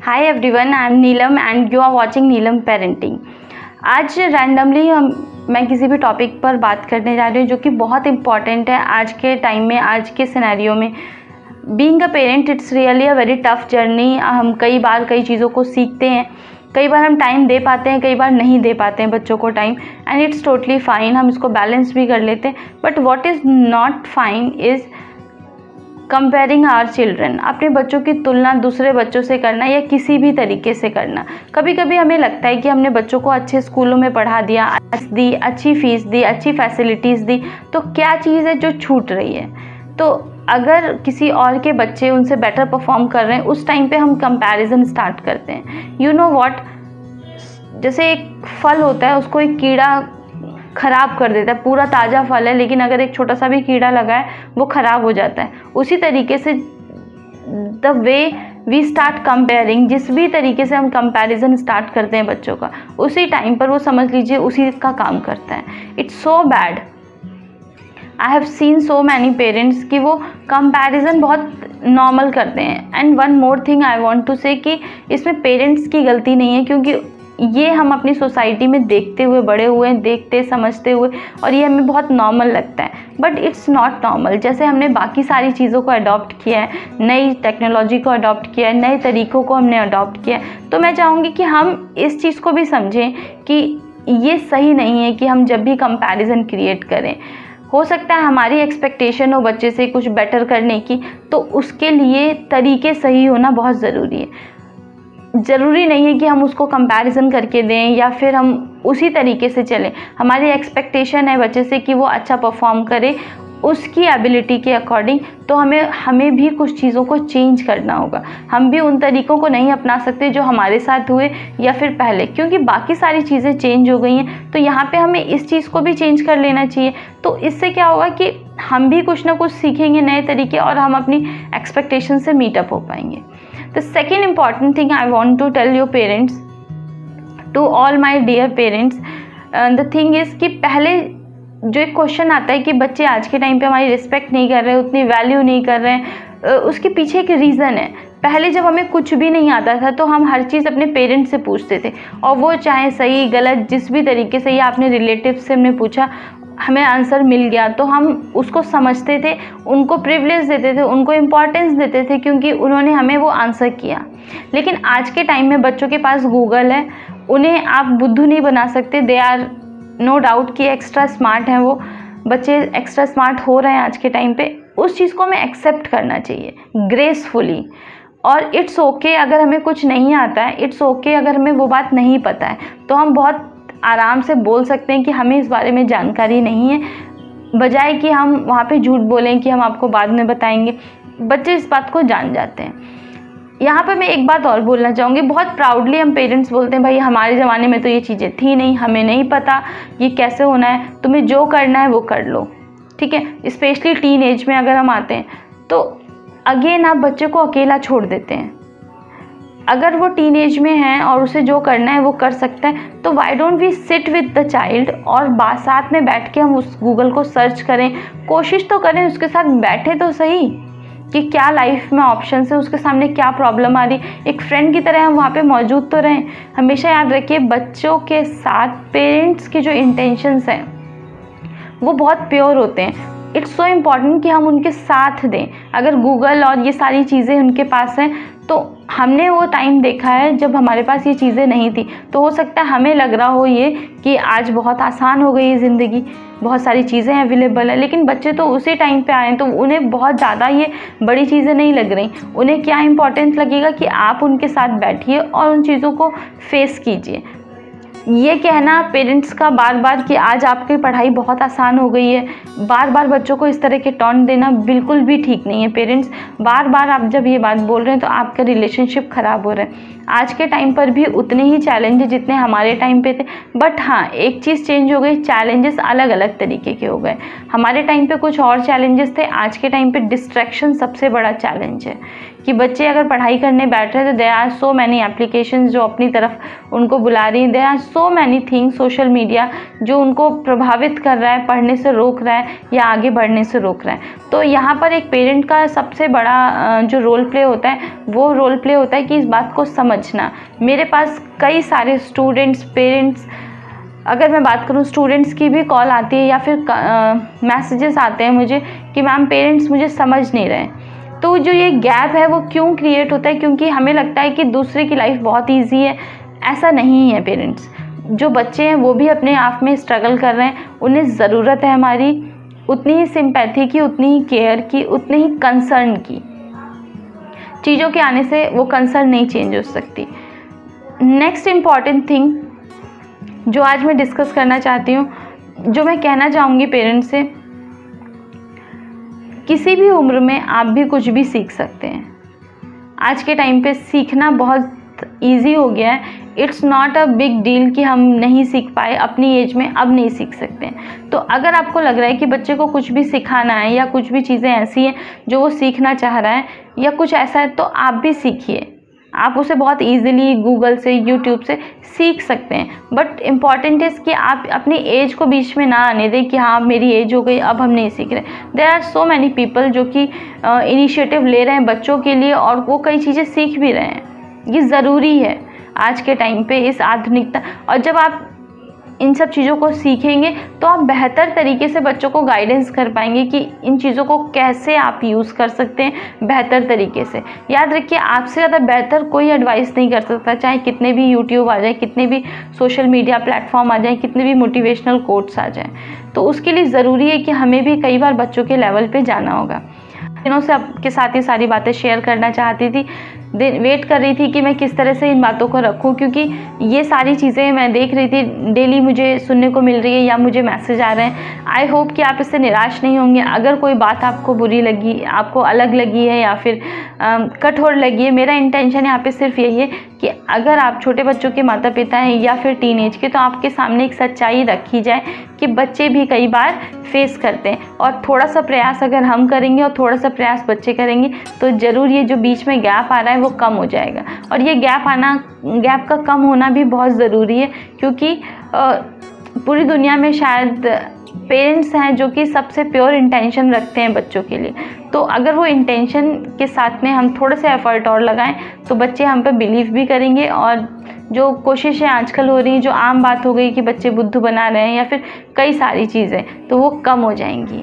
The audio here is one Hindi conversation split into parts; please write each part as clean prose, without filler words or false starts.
Hi everyone, I am Neelam and you are watching Neelam parenting. आज रैंडमली मैं किसी भी टॉपिक पर बात करने जा रही हूँ जो कि बहुत इम्पॉर्टेंट है आज के टाइम में, आज के सिनेरियो में। Being a parent it's really a very tough journey. हम कई बार कई चीज़ों को सीखते हैं, कई बार हम टाइम दे पाते हैं, कई बार नहीं दे पाते हैं बच्चों को time, and it's totally fine. हम इसको बैलेंस भी कर लेते हैं, but what is not fine is comparing our children. अपने बच्चों की तुलना दूसरे बच्चों से करना या किसी भी तरीके से करना। कभी कभी हमें लगता है कि हमने बच्चों को अच्छे स्कूलों में पढ़ा दिया, अच्छी फीस दी, अच्छी फैसिलिटीज़ दी, तो क्या चीज़ है जो छूट रही है। तो अगर किसी और के बच्चे उनसे बेटर परफॉर्म कर रहे हैं, उस टाइम पे हम कंपैरिजन स्टार्ट करते हैं। यू नो व्हाट, जैसे एक फल होता है, उसको एक कीड़ा ख़राब कर देता है। पूरा ताज़ा फल है, लेकिन अगर एक छोटा सा भी कीड़ा लगा है वो ख़राब हो जाता है। उसी तरीके से the way we start comparing, जिस भी तरीके से हम कंपैरिजन स्टार्ट करते हैं बच्चों का, उसी टाइम पर वो समझ लीजिए उसी का काम करता है। It's so bad. I have seen so many parents कि वो कंपैरिजन बहुत नॉर्मल करते हैं। And one more thing I want to say कि इसमें पेरेंट्स की गलती नहीं है, क्योंकि ये हम अपनी सोसाइटी में देखते हुए बड़े हुए हैं, देखते समझते हुए, और ये हमें बहुत नॉर्मल लगता है, बट इट्स नॉट नॉर्मल। जैसे हमने बाकी सारी चीज़ों को अडॉप्ट किया है, नई टेक्नोलॉजी को अडॉप्ट किया है, नए तरीक़ों को हमने अडॉप्ट किया है, तो मैं चाहूँगी कि हम इस चीज़ को भी समझें कि ये सही नहीं है कि हम जब भी कंपैरिजन क्रिएट करें। हो सकता है हमारी एक्सपेक्टेशन हो बच्चे से कुछ बेटर करने की, तो उसके लिए तरीके सही होना बहुत ज़रूरी है। ज़रूरी नहीं है कि हम उसको कंपैरिजन करके दें या फिर हम उसी तरीके से चलें। हमारी एक्सपेक्टेशन है बच्चे से कि वो अच्छा परफॉर्म करे उसकी एबिलिटी के अकॉर्डिंग, तो हमें भी कुछ चीज़ों को चेंज करना होगा। हम भी उन तरीक़ों को नहीं अपना सकते जो हमारे साथ हुए या फिर पहले, क्योंकि बाकी सारी चीज़ें चेंज हो गई हैं। तो यहाँ पे हमें इस चीज़ को भी चेंज कर लेना चाहिए। तो इससे क्या होगा कि हम भी कुछ ना कुछ सीखेंगे नए तरीके, और हम अपनी एक्सपेक्टेशन से मीटअप हो पाएंगे। The second important thing I want to tell your parents, to all my dear parents, the thing is कि पहले जो एक क्वेश्चन आता है कि बच्चे आज के टाइम पे हमारी रिस्पेक्ट नहीं कर रहे, उतनी वैल्यू नहीं कर रहे हैं, उसके पीछे एक रीज़न है। पहले जब हमें कुछ भी नहीं आता था तो हम हर चीज़ अपने पेरेंट्स से पूछते थे, और वो चाहे सही गलत जिस भी तरीके से, या अपने रिलेटिव से हमने पूछा, हमें आंसर मिल गया तो हम उसको समझते थे, उनको प्रिविलेज देते थे, उनको इम्पॉर्टेंस देते थे, क्योंकि उन्होंने हमें वो आंसर किया। लेकिन आज के टाइम में बच्चों के पास गूगल है, उन्हें आप बुद्धू नहीं बना सकते। दे आर नो डाउट कि एक्स्ट्रा स्मार्ट हैं, वो बच्चे एक्स्ट्रा स्मार्ट हो रहे हैं आज के टाइम पे। उस चीज़ को हमें एक्सेप्ट करना चाहिए ग्रेसफुली। और इट्स ओके अगर हमें कुछ नहीं आता है, इट्स ओके अगर हमें वो बात नहीं पता है, तो हम बहुत आराम से बोल सकते हैं कि हमें इस बारे में जानकारी नहीं है, बजाय कि हम वहाँ पे झूठ बोलें कि हम आपको बाद में बताएंगे। बच्चे इस बात को जान जाते हैं। यहाँ पे मैं एक बात और बोलना चाहूँगी, बहुत प्राउडली हम पेरेंट्स बोलते हैं, भाई हमारे ज़माने में तो ये चीज़ें थी नहीं, हमें नहीं पता ये कैसे होना है, तुम्हें जो करना है वो कर लो, ठीक है। स्पेशली टीन एज में अगर हम आते हैं तो अगेन आप बच्चे को अकेला छोड़ देते हैं। अगर वो टीन एज में है और उसे जो करना है वो कर सकता है, तो why don't we sit with the child और साथ में बैठ के हम उस गूगल को सर्च करें, कोशिश तो करें, उसके साथ बैठे तो सही कि क्या लाइफ में ऑप्शन है, उसके सामने क्या प्रॉब्लम आ रही, एक फ्रेंड की तरह हम वहाँ पे मौजूद तो रहें। हमेशा याद रखिए, बच्चों के साथ पेरेंट्स के जो इंटेंशंस हैं वो बहुत प्योर होते हैं। इट्स सो इम्पॉर्टेंट कि हम उनके साथ दें। अगर गूगल और ये सारी चीज़ें उनके पास हैं, तो हमने वो टाइम देखा है जब हमारे पास ये चीज़ें नहीं थी। तो हो सकता है हमें लग रहा हो ये कि आज बहुत आसान हो गई है ज़िंदगी, बहुत सारी चीज़ें अवेलेबल है, लेकिन बच्चे तो उसी टाइम पे आए हैं, तो उन्हें बहुत ज़्यादा ये बड़ी चीज़ें नहीं लग रही। उन्हें क्या इम्पोर्टेंस लगेगा कि आप उनके साथ बैठिए और उन चीज़ों को फेस कीजिए। ये कहना पेरेंट्स का बार बार कि आज आपकी पढ़ाई बहुत आसान हो गई है, बार बार बच्चों को इस तरह के टॉन्ट देना बिल्कुल भी ठीक नहीं है। पेरेंट्स बार बार आप जब ये बात बोल रहे हैं तो आपका रिलेशनशिप ख़राब हो रहा है। आज के टाइम पर भी उतने ही चैलेंजेस जितने हमारे टाइम पे थे, बट हाँ, एक चीज़ चेंज हो गई, चैलेंजेस अलग अलग तरीके के हो गए। हमारे टाइम पे कुछ और चैलेंजेस थे, आज के टाइम पे डिस्ट्रैक्शन सबसे बड़ा चैलेंज है, कि बच्चे अगर पढ़ाई करने बैठ रहे हैं तो there are so many applications जो अपनी तरफ उनको बुला रही हैं, there are so many things social media जो उनको प्रभावित कर रहा है, पढ़ने से रोक रहा है या आगे बढ़ने से रोक रहा है। तो यहाँ पर एक पेरेंट का सबसे बड़ा जो रोल प्ले होता है वो रोल प्ले होता है कि इस बात को समझना। मेरे पास कई सारे स्टूडेंट्स, पेरेंट्स, अगर मैं बात करूं स्टूडेंट्स की भी कॉल आती है या फिर मैसेजेस आते हैं मुझे कि मैम पेरेंट्स मुझे समझ नहीं रहे। तो जो ये गैप है वो क्यों क्रिएट होता है? क्योंकि हमें लगता है कि दूसरे की लाइफ बहुत ईजी है। ऐसा नहीं है पेरेंट्स। जो बच्चे हैं वो भी अपने आप में स्ट्रगल कर रहे हैं, उन्हें ज़रूरत है हमारी उतनी ही सिंपैथी की, उतनी ही केयर की, उतनी ही कंसर्न की। चीज़ों के आने से वो कंसर्न नहीं चेंज हो सकती। नेक्स्ट इम्पॉर्टेंट थिंग जो आज मैं डिस्कस करना चाहती हूँ, जो मैं कहना चाहूँगी पेरेंट्स से, किसी भी उम्र में आप भी कुछ भी सीख सकते हैं। आज के टाइम पे सीखना बहुत इजी हो गया है। It's not a big deal कि हम नहीं सीख पाए अपनी एज में, अब नहीं सीख सकते हैं। तो अगर आपको लग रहा है कि बच्चे को कुछ भी सिखाना है या कुछ भी चीज़ें ऐसी हैं जो वो सीखना चाह रहा है या कुछ ऐसा है, तो आप भी सीखिए। आप उसे बहुत इजीली गूगल से, यूट्यूब से सीख सकते हैं। बट इम्पॉर्टेंट इज़ कि आप अपनी एज को बीच में ना आने दें कि हाँ मेरी एज हो गई अब हम नहीं सीख रहे। There are so many people जो कि इनिशिएटिव ले रहे हैं बच्चों के लिए और वो कई चीज़ें सीख भी रहे हैं। ये ज़रूरी है आज के टाइम पे, इस आधुनिकता। और जब आप इन सब चीज़ों को सीखेंगे तो आप बेहतर तरीके से बच्चों को गाइडेंस कर पाएंगे कि इन चीज़ों को कैसे आप यूज़ कर सकते हैं बेहतर तरीके से। याद रखिए, आपसे ज़्यादा बेहतर कोई एडवाइस नहीं कर सकता, चाहे कितने भी यूट्यूब आ जाए, कितने भी सोशल मीडिया प्लेटफॉर्म आ जाए, कितने भी मोटिवेशनल कोट्स आ जाएँ। तो उसके लिए ज़रूरी है कि हमें भी कई बार बच्चों के लेवल पर जाना होगा। दिनों से आपके साथ ये सारी बातें शेयर करना चाहती थी, वेट कर रही थी कि मैं किस तरह से इन बातों को रखूं, क्योंकि ये सारी चीज़ें मैं देख रही थी डेली मुझे सुनने को मिल रही है या मुझे मैसेज आ रहे हैं। आई होप कि आप इससे निराश नहीं होंगे। अगर कोई बात आपको बुरी लगी, आपको अलग लगी है या फिर कठोर लगी है, मेरा इंटेंशन यहाँ पे सिर्फ यही है कि अगर आप छोटे बच्चों के माता पिता हैं या फिर टीनेज के, तो आपके सामने एक सच्चाई रखी जाए कि बच्चे भी कई बार फेस करते हैं और थोड़ा सा प्रयास अगर हम करेंगे और थोड़ा सा प्रयास बच्चे करेंगे तो ज़रूर ये जो बीच में गैप आ रहा है वो कम हो जाएगा। और ये गैप का कम होना भी बहुत ज़रूरी है, क्योंकि पूरी दुनिया में शायद पेरेंट्स हैं जो कि सबसे प्योर इंटेंशन रखते हैं बच्चों के लिए। तो अगर वो इंटेंशन के साथ में हम थोड़े से एफर्ट और लगाएं तो बच्चे हम पे बिलीव भी करेंगे। और जो कोशिशें आजकल हो रही हैं, जो आम बात हो गई कि बच्चे बुद्धू बना रहे हैं या फिर कई सारी चीज़ें, तो वो कम हो जाएंगी।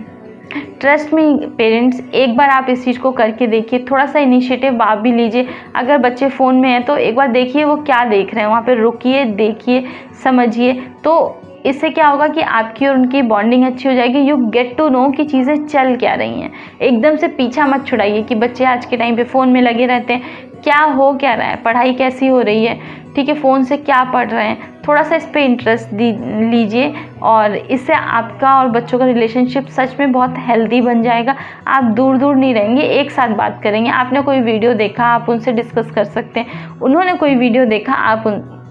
ट्रस्ट मी पेरेंट्स, एक बार आप इस चीज़ को करके देखिए, थोड़ा सा इनिशिएटिव आप भी लीजिए। अगर बच्चे फ़ोन में हैं तो एक बार देखिए वो क्या देख रहे हैं, वहाँ पे रुकिए, देखिए, समझिए। तो इससे क्या होगा कि आपकी और उनकी बॉन्डिंग अच्छी हो जाएगी। यू गेट टू नो कि चीज़ें चल क्या रही हैं। एकदम से पीछा मत छुड़ाइए कि बच्चे आज के टाइम पे फ़ोन में लगे रहते हैं, क्या हो क्या रहा है, पढ़ाई कैसी हो रही है, ठीक है, फ़ोन से क्या पढ़ रहे हैं। थोड़ा सा इस पर इंटरेस्ट लीजिए और इससे आपका और बच्चों का रिलेशनशिप सच में बहुत हेल्दी बन जाएगा। आप दूर दूर नहीं रहेंगे, एक साथ बात करेंगे। आपने कोई वीडियो देखा, आप उनसे डिस्कस कर सकते हैं, उन्होंने कोई वीडियो देखा,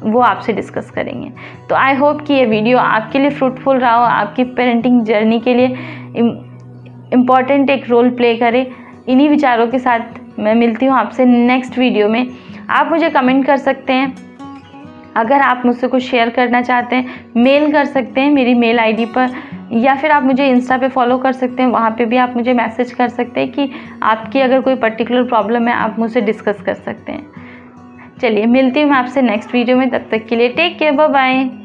वो आपसे डिस्कस करेंगे। तो आई होप कि ये वीडियो आपके लिए फ्रूटफुल रहा हो, आपकी पेरेंटिंग जर्नी के लिए इम्पॉर्टेंट एक रोल प्ले करे। इन्हीं विचारों के साथ मैं मिलती हूँ आपसे नेक्स्ट वीडियो में। आप मुझे कमेंट कर सकते हैं, अगर आप मुझसे कुछ शेयर करना चाहते हैं मेल कर सकते हैं मेरी मेल आईडी पर, या फिर आप मुझे इंस्टा पे फॉलो कर सकते हैं, वहाँ पे भी आप मुझे मैसेज कर सकते हैं कि आपकी अगर कोई पर्टिकुलर प्रॉब्लम है आप मुझसे डिस्कस कर सकते हैं। चलिए मिलती हूँ मैं आपसे नेक्स्ट वीडियो में, तब तक के लिए टेक केयर, बाय बाय।